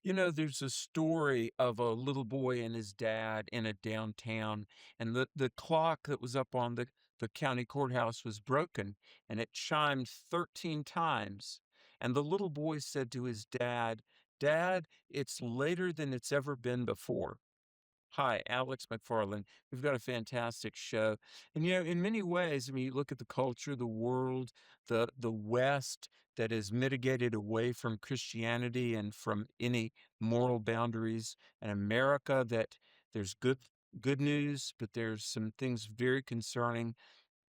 There's a story of a little boy and his dad in a downtown, and the clock that was up on the county courthouse was broken, and it chimed 13 times. And the little boy said to his dad, "Dad, it's later than it's ever been before." Hi, Alex McFarland. We've got a fantastic show. And in many ways, I mean, you look at the culture, the world, the West that is mitigated away from Christianity and from any moral boundaries, and America that there's good news, but there's some things very concerning.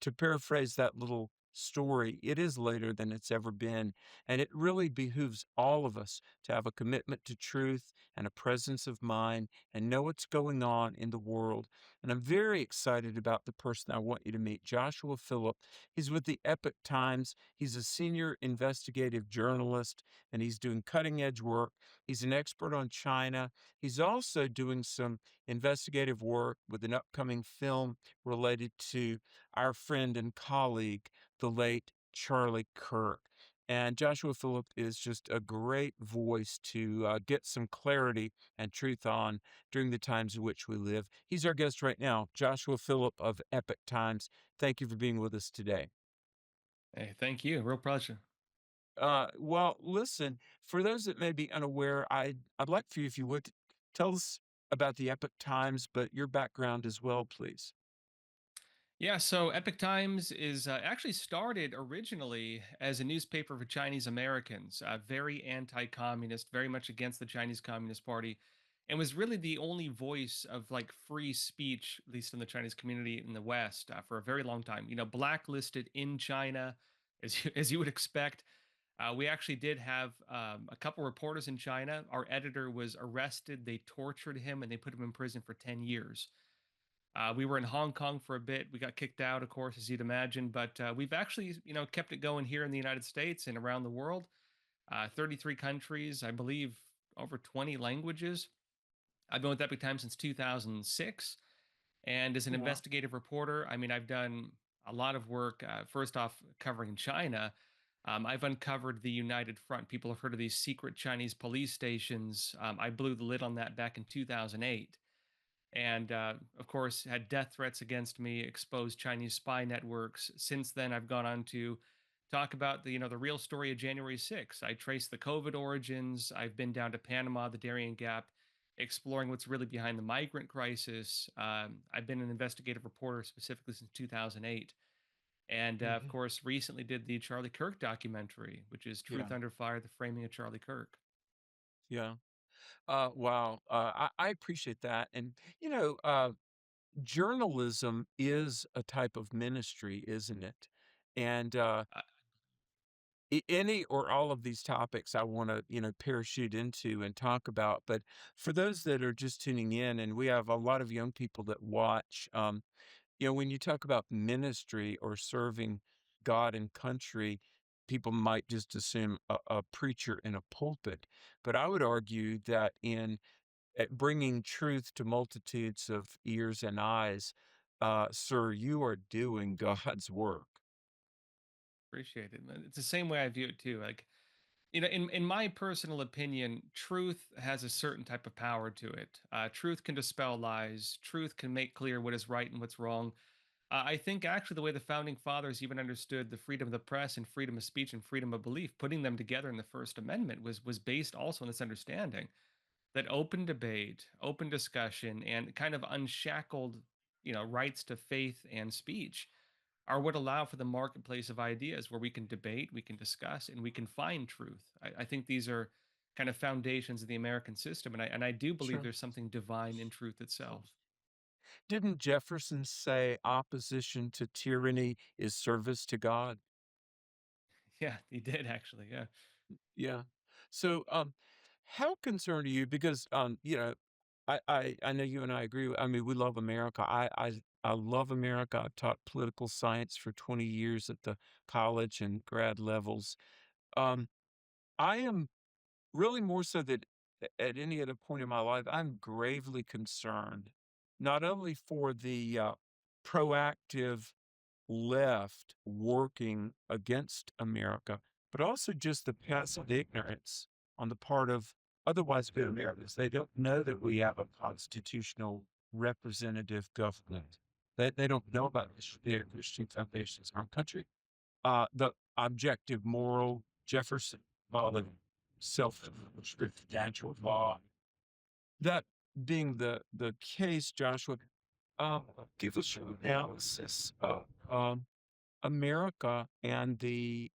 To paraphrase that little story, it is later than it's ever been. And it really behooves all of us to have a commitment to truth and a presence of mind and know what's going on in the world. And I'm very excited about the person I want you to meet, Joshua Philipp. He's with the Epoch Times. He's a senior investigative journalist and he's doing cutting edge work. He's an expert on China. He's also doing some investigative work with an upcoming film related to our friend and colleague, the late Charlie Kirk. And Joshua Philipp is just a great voice to get some clarity and truth on during the times in which we live. He's our guest right now, Joshua Philipp of Epic Times. Thank you for being with us today. Hey, thank you. Real pleasure. Well, listen, for those that may be unaware, I'd like for you, if you would, to tell us about the Epic Times, but your background as well, please. Yeah, so Epoch Times is actually started originally as a newspaper for Chinese Americans, very anti communist, very much against the Chinese Communist Party, and was really the only voice of like free speech, at least in the Chinese community in the West, for a very long time. Blacklisted in China, as you would expect. We actually did have a couple reporters in China. Our editor was arrested, they tortured him, and they put him in prison for 10 years. We were in Hong Kong for a bit. We got kicked out, of course, as you'd imagine, but we've actually, kept it going here in the United States and around the world. 33 countries, I believe, over 20 languages. I've been with Epic Times since 2006, and as an Wow. investigative reporter, I mean, I've done a lot of work. First off, covering China. I've uncovered the United Front. People have heard of these secret Chinese police stations. I blew the lid on that back in 2008 and of course had death threats against me, exposed Chinese spy networks. Since then, I've gone on to talk about the real story of January 6th. I traced the COVID origins. I've been down to Panama, the Darien Gap, exploring what's really behind the migrant crisis. I've been an investigative reporter specifically since 2008. And of Mhm. course, recently did the Charlie Kirk documentary, which is Truth Yeah. Under Fire: The Framing of Charlie Kirk. Yeah. Wow. I appreciate that. And, journalism is a type of ministry, isn't it? And Uh, any or all of these topics I want to, parachute into and talk about. But for those that are just tuning in, and we have a lot of young people that watch, when you talk about ministry or serving God and country, people might just assume a preacher in a pulpit. But I would argue that in at bringing truth to multitudes of ears and eyes, sir, you are doing God's work. Appreciate it, man. It's the same way I view it too. Like, in my personal opinion, truth has a certain type of power to it. Truth can dispel lies. Truth can make clear what is right and what's wrong. I think actually the way the founding fathers even understood the freedom of the press and freedom of speech and freedom of belief, putting them together in the First Amendment was based also on this understanding that open debate, open discussion, and kind of unshackled, rights to faith and speech are what allow for the marketplace of ideas where we can debate, we can discuss, and we can find truth. I think these are kind of foundations of the American system, and I do believe Sure. there's something divine in truth itself. Didn't Jefferson say opposition to tyranny is service to God? Yeah, he did actually. Yeah. Yeah. So, how concerned are you? Because, I know you and I agree. I mean, we love America. I love America. I've taught political science for 20 years at the college and grad levels. Um, I am really more so that at any other point in my life, I'm gravely concerned, not only for the proactive left working against America, but also just the passive ignorance on the part of otherwise we're Americans. They don't know that we have a constitutional representative government. They don't know about the Christian foundations in our country. The objective moral Jefferson, the self-restricted natural law. That being the case, Joshua, um, give us your analysis of America and the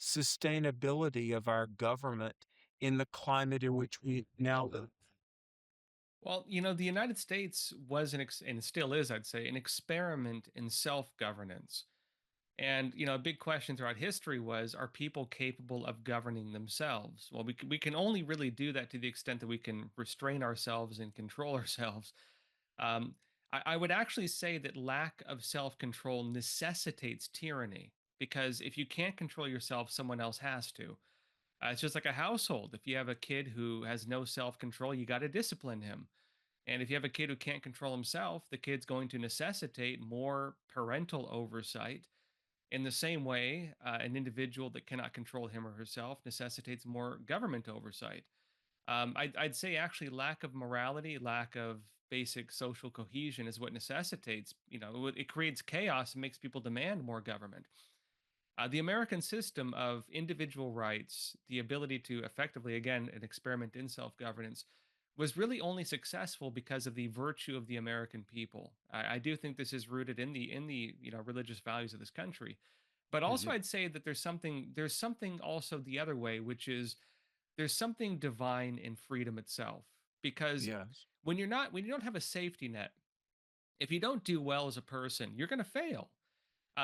sustainability of our government in the climate in which we now live. Well, the United States was and still is, I'd say, an experiment in self-governance. And a big question throughout history was: are people capable of governing themselves? Well, we can only really do that to the extent that we can restrain ourselves and control ourselves. Um, I would actually say that lack of self-control necessitates tyranny, because if you can't control yourself, someone else has to. It's just like a household. If you have a kid who has no self-control, you got to discipline him. And if you have a kid who can't control himself, the kid's going to necessitate more parental oversight. In the same way, an individual that cannot control him or herself necessitates more government oversight. I'd say actually lack of morality, lack of basic social cohesion is what necessitates, it creates chaos and makes people demand more government. The American system of individual rights, the ability to effectively, again, an experiment in self governance, was really only successful because of the virtue of the American people. I do think this is rooted in the religious values of this country, but also Mhm. I'd say that there's something also the other way, which is there's something divine in freedom itself. Because Yes. when you don't have a safety net, if you don't do well as a person, you're going to fail.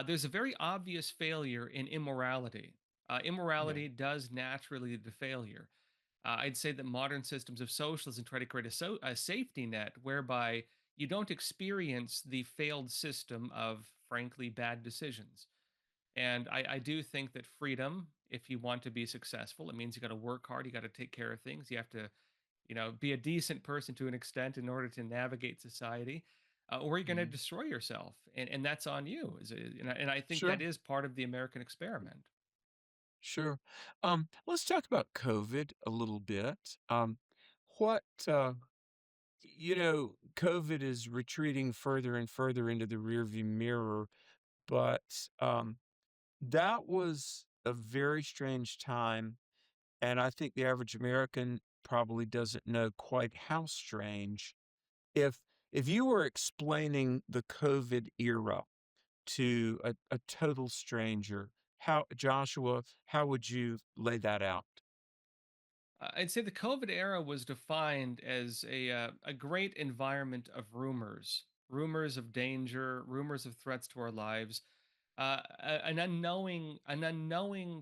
There's a very obvious failure in immorality. Yeah. Immorality does naturally lead to failure. I'd say that modern systems of socialism try to create a safety net whereby you don't experience the failed system of, frankly, bad decisions. And I do think that freedom, if you want to be successful, it means you got to work hard, you got to take care of things, you have to, be a decent person to an extent in order to navigate society, or you're going to Mhm. destroy yourself, and that's on you. And I think that Sure. is part of the American experiment. Sure. Let's talk about COVID a little bit. What COVID is retreating further and further into the rearview mirror, but that was a very strange time. And I think the average American probably doesn't know quite how strange. If if you were explaining the COVID era to a total stranger, how would you lay that out? I'd say the COVID era was defined as a great environment of rumors, rumors of danger, rumors of threats to our lives, an unknowing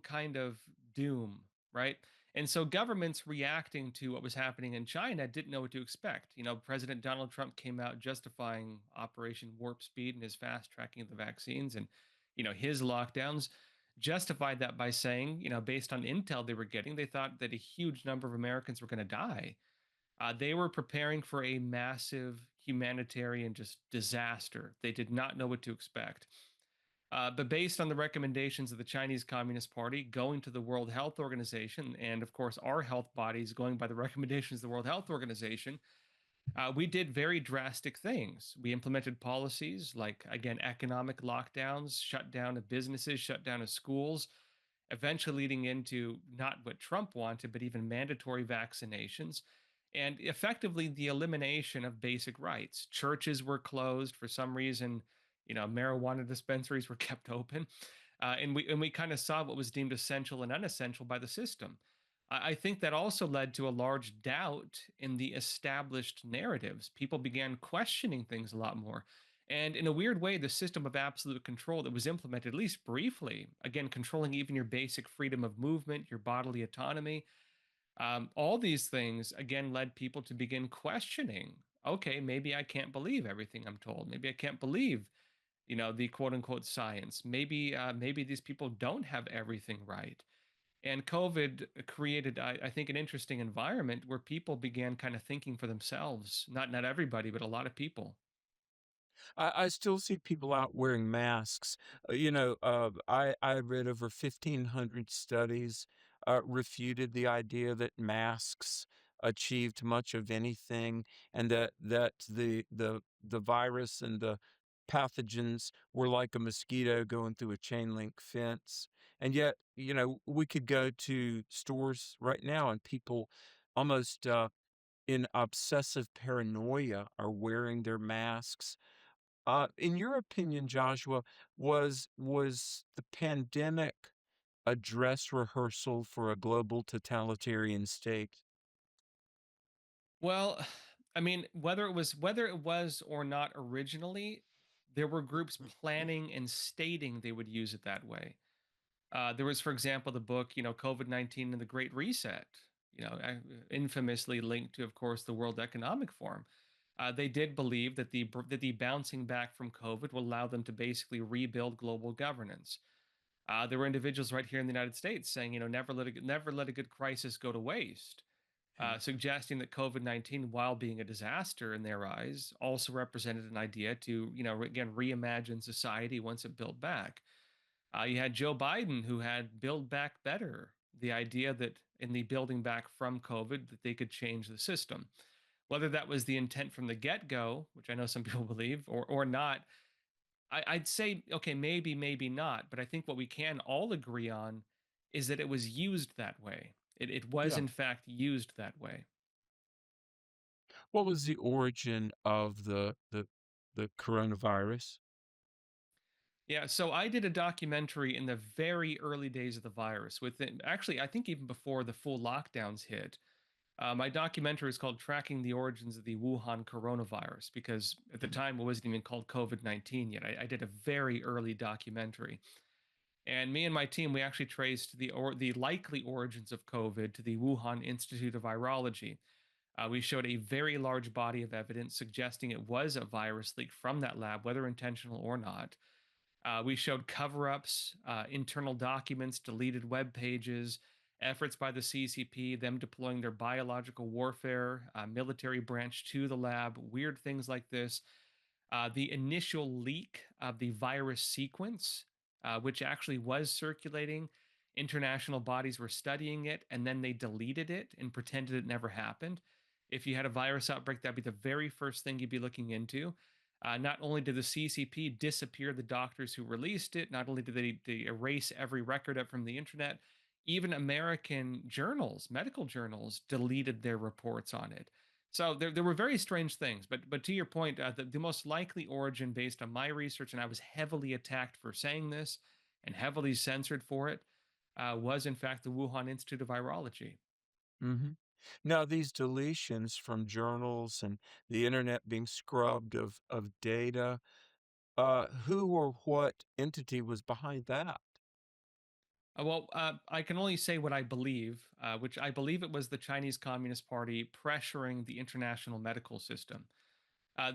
kind of doom, right? And so governments reacting to what was happening in China didn't know what to expect. President Donald Trump came out justifying Operation Warp Speed and his fast tracking of the vaccines, and his lockdowns justified that by saying, based on intel they were getting, they thought that a huge number of Americans were going to die. They were preparing for a massive humanitarian just disaster. They did not know what to expect. But based on the recommendations of the Chinese Communist Party, going to the World Health Organization, and of course our health bodies going by the recommendations of the World Health Organization, we did very drastic things. We implemented policies like, again, economic lockdowns, shut down of businesses, shut down of schools, eventually leading into not what Trump wanted, but even mandatory vaccinations, and effectively the elimination of basic rights. Churches were closed for some reason. Marijuana dispensaries were kept open, and we kind of saw what was deemed essential and unessential by the system. I think that also led to a large doubt in the established narratives. People began questioning things a lot more. And in a weird way, the system of absolute control that was implemented, at least briefly, again, controlling even your basic freedom of movement, your bodily autonomy, all these things, again, led people to begin questioning: okay, maybe I can't believe everything I'm told. Maybe I can't believe, the quote unquote science. Maybe these people don't have everything right. And COVID created, I think, an interesting environment where people began kind of thinking for themselves. Not everybody, but a lot of people. I still see people out wearing masks. I read over 1,500 studies refuted the idea that masks achieved much of anything, and that the virus and the pathogens were like a mosquito going through a chain link fence. And yet, we could go to stores right now and people almost in obsessive paranoia are wearing their masks. In your opinion, Joshua, was the pandemic a dress rehearsal for a global totalitarian state? Well, I mean, whether it was or not originally, there were groups planning and stating they would use it that way. There was, for example, the book, COVID-19 and the Great Reset, infamously linked to, of course, the World Economic Forum. They did believe that the bouncing back from COVID will allow them to basically rebuild global governance. There were individuals right here in the United States saying, never let a good crisis go to waste, Yeah, suggesting that COVID-19, while being a disaster in their eyes, also represented an idea to, again, reimagine society once it built back. You had Joe Biden, who had Build Back Better, the idea that in the building back from COVID, that they could change the system. Whether that was the intent from the get go, which I know some people believe, or not, I'd say, okay, maybe, maybe not. But I think what we can all agree on is that it was used that way. It was, yeah. in fact, used that way. What was the origin of the coronavirus? Yeah, so I did a documentary in the very early days of the virus, within actually, I think even before the full lockdowns hit. My documentary is called Tracking the Origins of the Wuhan Coronavirus, because at the Mhm. time it wasn't even called COVID-19 yet. I did a very early documentary. And me and my team, we actually traced the likely origins of COVID to the Wuhan Institute of Virology. We showed a very large body of evidence suggesting it was a virus leak from that lab, whether intentional or not. We showed cover ups, internal documents, deleted web pages, efforts by the CCP, them deploying their biological warfare, military branch to the lab, weird things like this. The initial leak of the virus sequence, which actually was circulating, international bodies were studying it and then they deleted it and pretended it never happened. If you had a virus outbreak, that'd be the very first thing you'd be looking into. Not only did the CCP disappear the doctors who released it, not only did they erase every record up from the internet, even American journals, medical journals, deleted their reports on it. So there were very strange things, but to your point, the most likely origin, based on my research, and I was heavily attacked for saying this and heavily censored for it, was in fact the Wuhan Institute of Virology. Mhm. Now these deletions from journals and the internet being scrubbed of data, who or what entity was behind that? I can only say what I believe, which I believe it was the Chinese Communist Party pressuring the international medical system.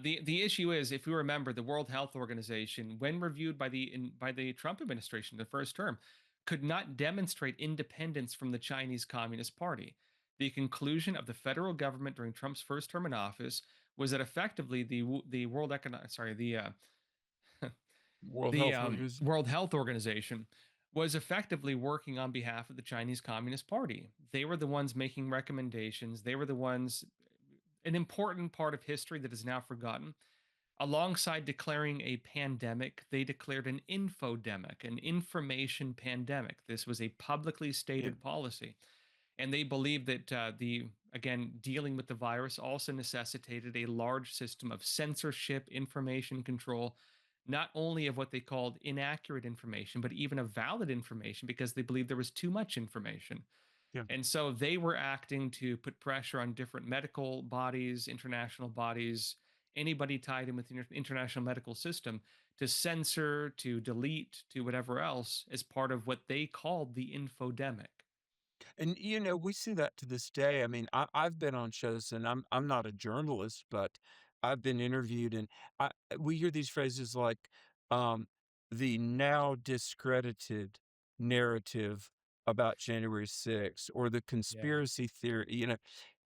The issue is, if you remember, the World Health Organization, when reviewed by the Trump administration, the first term, could not demonstrate independence from the Chinese Communist Party. The conclusion of the federal government during Trump's first term in office was that effectively the World Economic, sorry, World the Health Organization? World Health Organization was effectively working on behalf of the Chinese Communist Party. They were the ones making recommendations. They were the ones, an important part of history that is now forgotten. Alongside declaring a pandemic, they declared an infodemic, an information pandemic. This was a publicly Yeah. stated policy. And they believed that again, dealing with the virus also necessitated a large system of censorship, information control, not only of what they called inaccurate information, but even of valid information, because they believed there was too much information. Yeah. And so they were acting to put pressure on different medical bodies, international bodies, anybody tied in with the international medical system, to censor, to delete, to whatever else, as part of what they called the infodemic. And, we see that to this day. I mean, I've been on shows and I'm not a journalist, but I've been interviewed and we hear these phrases like, um, the now discredited narrative about January 6th or the Yeah. conspiracy theory,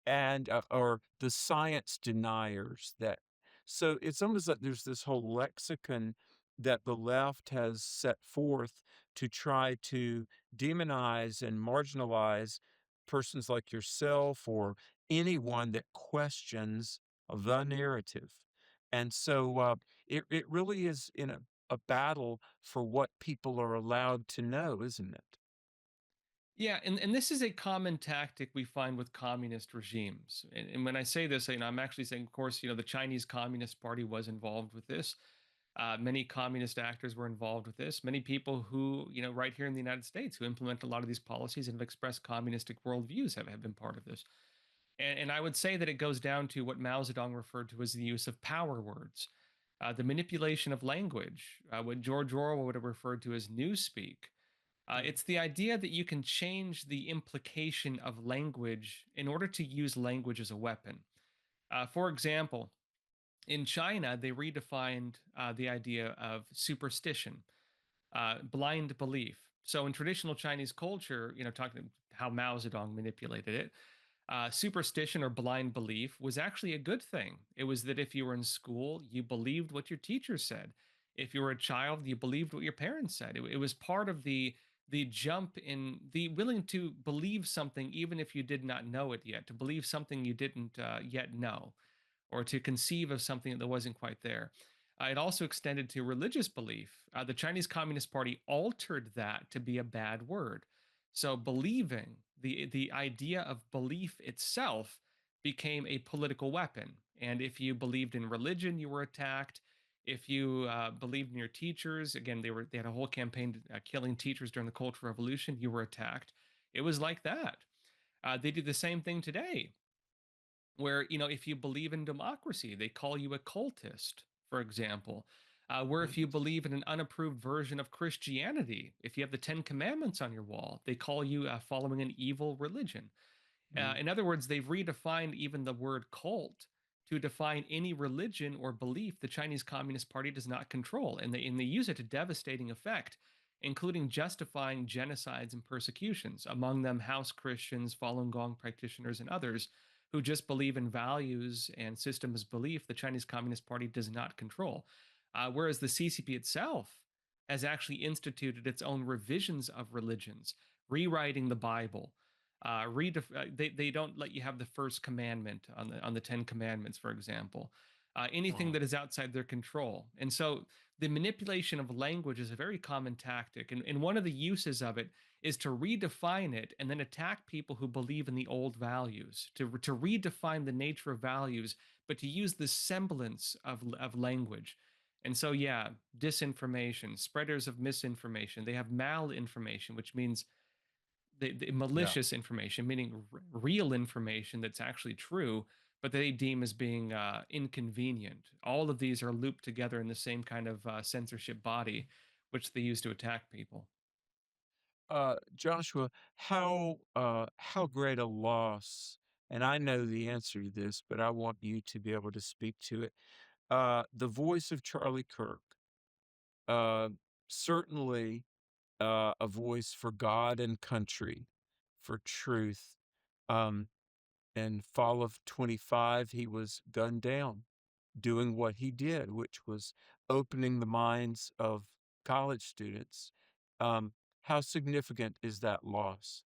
and, or the science deniers that so it's almost like there's this whole lexicon that the left has set forth to try to demonize and marginalize persons like yourself or anyone that questions the narrative. And so it really is in a battle for what people are allowed to know, isn't it? Yeah, and this is a common tactic we find with communist regimes. And when I say this, I'm actually saying, of course, the Chinese Communist Party was involved with this. Many communist actors were involved with this. Many people who, right here in the United States, who implement a lot of these policies and have expressed communistic worldviews have been part of this. And I would say that it goes down to what Mao Zedong referred to as the use of power words, the manipulation of language, what George Orwell would have referred to as newspeak. Mm, It's the idea that you can change the implication of language in order to use language as a weapon. For example, in China, they redefined the idea of superstition, blind belief. So in traditional Chinese culture, talking how Mao Zedong manipulated it, superstition or blind belief was actually a good thing. It was that if you were in school, you believed what your teacher said. If you were a child, you believed what your parents said. It was part of the jump in the willing to believe something even if you did not know it yet, to believe something you didn't yet know, or to conceive of something that wasn't quite there. It also extended to religious belief. The Chinese Communist Party altered that to be a bad word. So believing, the idea of belief itself became a political weapon. And if you believed in religion, you were attacked. If you believed in your teachers, again, they had a whole campaign killing teachers during the Cultural Revolution. You were attacked. It was like that. They do the same thing today where if you believe in democracy they call you a cultist, for example. Where if you mm, believe in an unapproved version of Christianity, if you have the 10 commandments on your wall, they call you following an evil religion. mm. In other words, they've redefined even the word cult to define any religion or belief the Chinese Communist Party does not control. And they use it to devastating effect, including justifying genocides and persecutions, among them house Christians, Falun Gong practitioners, and others who just believe in values and systems of belief the Chinese Communist Party does not control. Whereas the CCP itself has actually instituted its own revisions of religions, rewriting the Bible, they don't let you have the first commandment on the 10 commandments, for example. Anything Wow. that is outside their control. And so the manipulation of language is a very common tactic. And one of the uses of it is to redefine it and then attack people who believe in the old values, to redefine the nature of values, but to use the semblance of language. And so, yeah, disinformation, spreaders of misinformation, they have malinformation, which means the Yeah. malicious information, meaning real information that's actually true, but they deem as being inconvenient. All of these are looped together in the same kind of censorship body, which they use to attack people. Joshua, how great a loss, and I know the answer to this, but I want you to be able to speak to it. The voice of Charlie Kirk, uh, certainly a voice for God and country, for truth. Um, in fall of 25, he was gunned down doing what he did, which was opening the minds of college students. Um, how significant is that loss?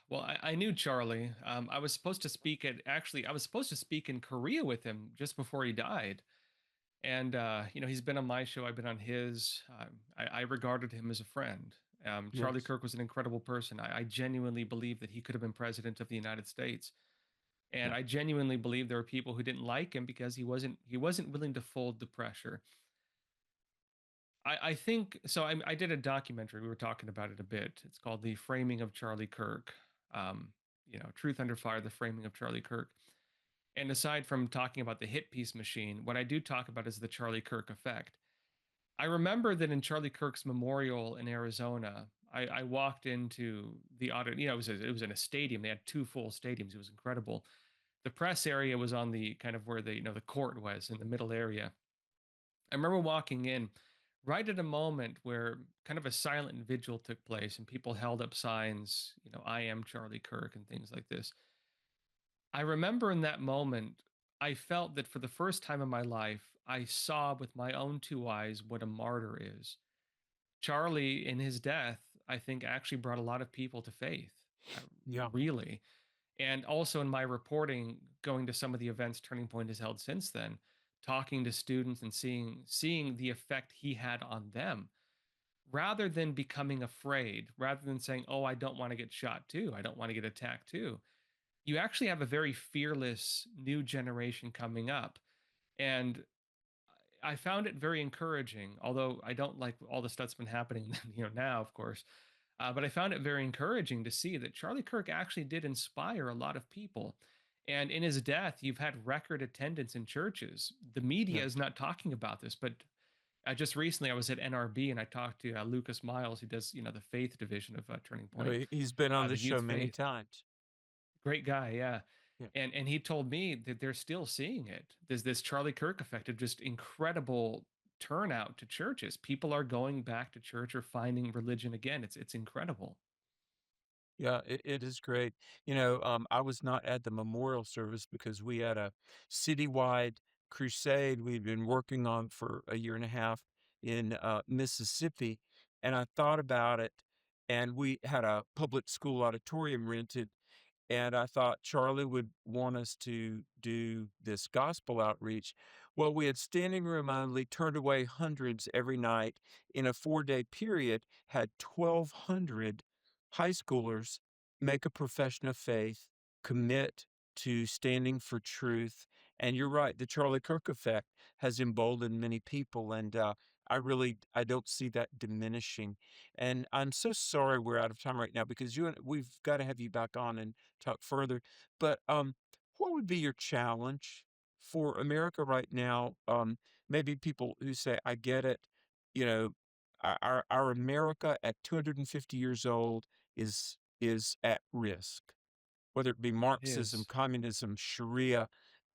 Well, I knew Charlie. I was supposed to speak at actually, I was supposed to speak in Korea with him just before he died. And he's been on my show. I've been on his. I regarded him as a friend. Charlie Yes. Kirk was an incredible person. I genuinely believe that he could have been president of the United States. And Yeah. I genuinely believe there were people who didn't like him because he wasn't willing to fold the pressure. I think so. I did a documentary. We were talking about it a bit. It's called "The Framing of Charlie Kirk." Um, Truth Under Fire: The Framing of Charlie Kirk. And aside from talking about the hit piece machine, what I do talk about is the Charlie Kirk effect. I remember that in Charlie Kirk's memorial in Arizona, I walked into the audit. It was in a stadium. They had two full stadiums. It was incredible. The press area was on the kind of where the court was in the middle area. I remember walking in right at a moment where kind of a silent vigil took place and people held up signs, I am Charlie Kirk and things like this. I remember in that moment, I felt that for the first time in my life, I saw with my own two eyes what a martyr is. Charlie, in his death, I think actually brought a lot of people to faith, uh, Yeah. really. And also in my reporting, going to some of the events Turning Point has held since then, talking to students and seeing the effect he had on them, rather than becoming afraid, rather than saying, "Oh, I don't want to get shot too. I don't want to get attacked too." You actually have a very fearless new generation coming up. And I found it very encouraging, although I don't like all the stuff that's been happening, now, of course. But I found it very encouraging to see that Charlie Kirk actually did inspire a lot of people. And in his death, you've had record attendance in churches. The Yeah. media is not talking about this, but just recently I was at NRB and I talked to Lucas Miles, who does, the faith division of Turning Oh, Point, he's been on the the show youth many faith. times. Great guy, yeah. Yeah. And he told me that they're still seeing it. There's this Charlie Kirk effect of just incredible turnout to churches. People are going back to church or finding religion again. It's incredible. Yeah, it is great. I was not at the memorial service because we had a citywide crusade we'd been working on for a year and a half in Mississippi. And I thought about it, and we had a public school auditorium rented. And I thought Charlie would want us to do this gospel outreach. Well, we had standing room only, turned away hundreds every night. In a 4-day period, had 1,200 high schoolers make a profession of faith, commit to standing for truth. And you're right, the Charlie Kirk effect has emboldened many people. And I don't see that diminishing. And I'm so sorry we're out of time right now because we've got to have you back on and talk further. But what would be your challenge for America right now? Maybe people who say, "I get it," you know, our America at 250 years old is at risk, whether it be It Marxism, is. communism, Sharia.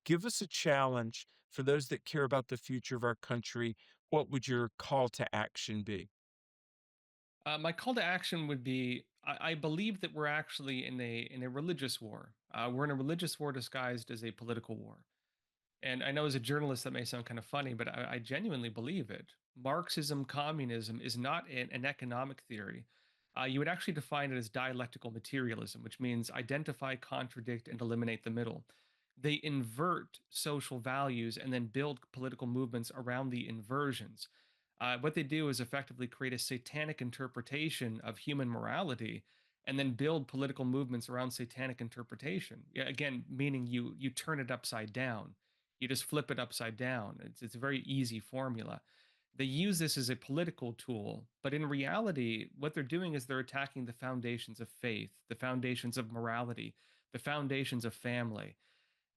Give us a challenge for those that care about the future of our country. What would your call to action be? My call to action would be: I believe that we're actually in a religious war. We're in a religious war disguised as a political war. And I know as a journalist that may sound kind of funny, but I genuinely believe it. Marxism, communism is not an economic theory. You would actually define it as dialectical materialism, which means identify, contradict, and eliminate the middle. They invert social values and then build political movements around the inversions. What they do is effectively create a satanic interpretation of human morality and then build political movements around satanic interpretation. Yeah, again, meaning you turn it upside down. You just flip it upside down. It's a very easy formula. They use this as a political tool, but in reality, what they're doing is they're attacking the foundations of faith, the foundations of morality, the foundations of family.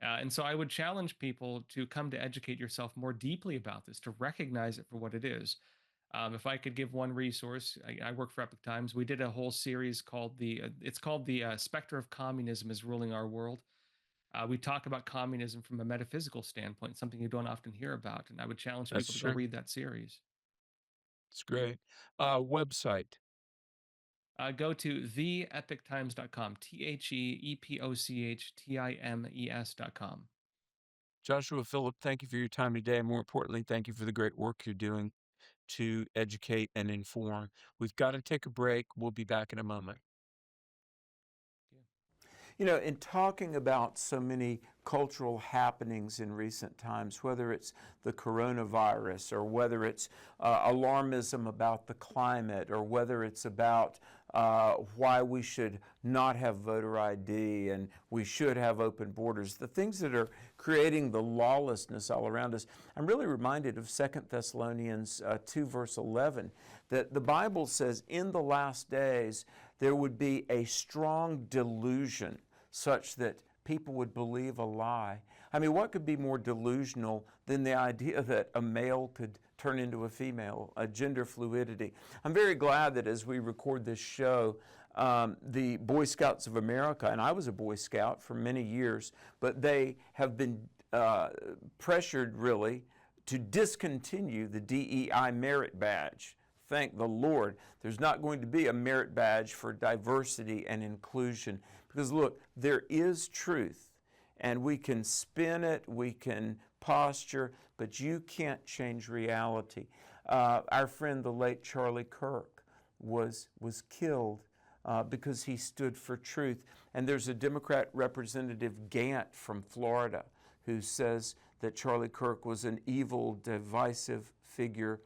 And so I would challenge people to come to educate yourself more deeply about this, to recognize it for what it is. If I could give one resource, I work for Epoch Times. We did a whole series called it's called the Specter of Communism is Ruling Our World. We talk about communism from a metaphysical standpoint, something you don't often hear about. And I would challenge That's people to go true. read that series. It's great. Website. Go to theepochtimes.com, TheEpochtimes.com. Joshua Philipp, thank you for your time today. And more importantly, thank you for the great work you're doing to educate and inform. We've got to take a break. We'll be back in a moment. In talking about so many cultural happenings in recent times, whether it's the coronavirus or whether it's alarmism about the climate or whether it's about why we should not have voter ID and we should have open borders, the things that are creating the lawlessness all around us, I'm really reminded of 2 Thessalonians 2 verse 11, that the Bible says in the last days there would be a strong delusion such that people would believe a lie. I mean, what could be more delusional than the idea that a male could turn into a female, a gender fluidity? I'm very glad that as we record this show, the Boy Scouts of America, and I was a Boy Scout for many years, but they have been pressured really to discontinue the DEI merit badge. Thank the Lord, there's not going to be a merit badge for diversity and inclusion. Because look, there is truth, and we can spin it, we can posture, but you can't change reality. Our friend, the late Charlie Kirk, was killed because he stood for truth. And there's a Democrat representative, Gant, from Florida, who says that Charlie Kirk was an evil, divisive figure.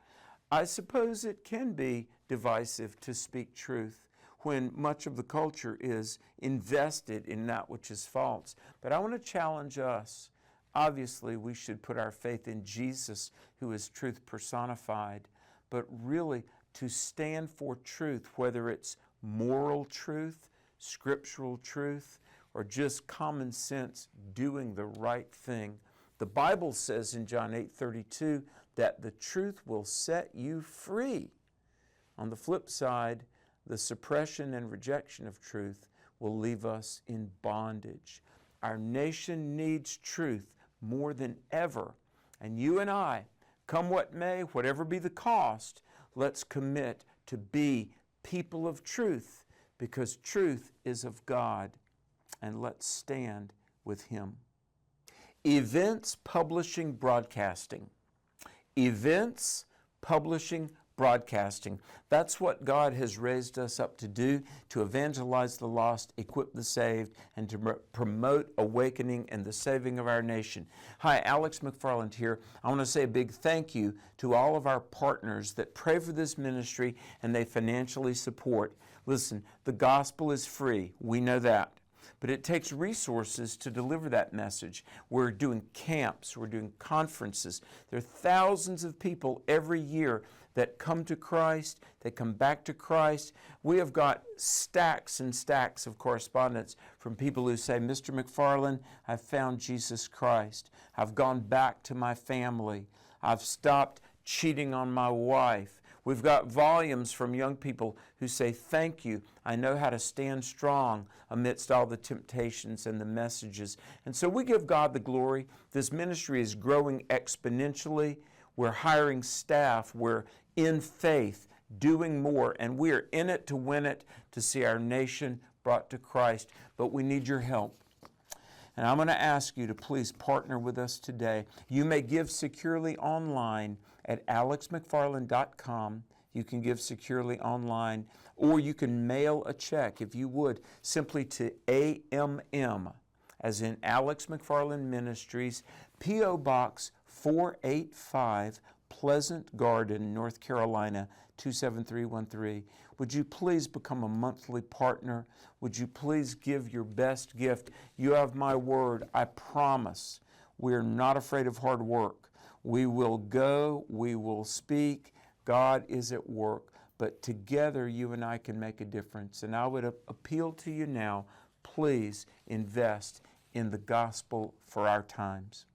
I suppose it can be divisive to speak truth when much of the culture is invested in that which is false. But I want to challenge us. Obviously, we should put our faith in Jesus, who is truth personified, but really to stand for truth, whether it's moral truth, scriptural truth, or just common sense doing the right thing. The Bible says in John 8:32 that the truth will set you free. On the flip side, the suppression and rejection of truth will leave us in bondage. Our nation needs truth more than ever. And you and I, come what may, whatever be the cost, let's commit to be people of truth, because truth is of God. And let's stand with Him. Events, publishing, broadcasting. Events, publishing, broadcasting. That's what God has raised us up to do, to evangelize the lost, equip the saved, and to promote awakening and the saving of our nation. Hi, Alex McFarland here. I want to say a big thank you to all of our partners that pray for this ministry and they financially support. Listen, the gospel is free. We know that. But it takes resources to deliver that message. We're doing camps, we're doing conferences. There are thousands of people every year that come to Christ, they come back to Christ. We have got stacks and stacks of correspondence from people who say, Mr. McFarland, I've found Jesus Christ. I've gone back to my family. I've stopped cheating on my wife. We've got volumes from young people who say, thank you, I know how to stand strong amidst all the temptations and the messages. And so we give God the glory. This ministry is growing exponentially. We're hiring staff. We're in faith, doing more, and we are in it to win it, to see our nation brought to Christ. But we need your help. And I'm going to ask you to please partner with us today. You may give securely online at alexmcfarland.com. You can give securely online, or you can mail a check, if you would, simply to AMM, as in Alex McFarland Ministries, P.O. Box 485, Pleasant Garden, North Carolina, 27313. Would you please become a monthly partner? Would you please give your best gift? You have my word. I promise we're not afraid of hard work. We will go, we will speak. God is at work. But together you and I can make a difference. And I would appeal to you now, please invest in the gospel for our times.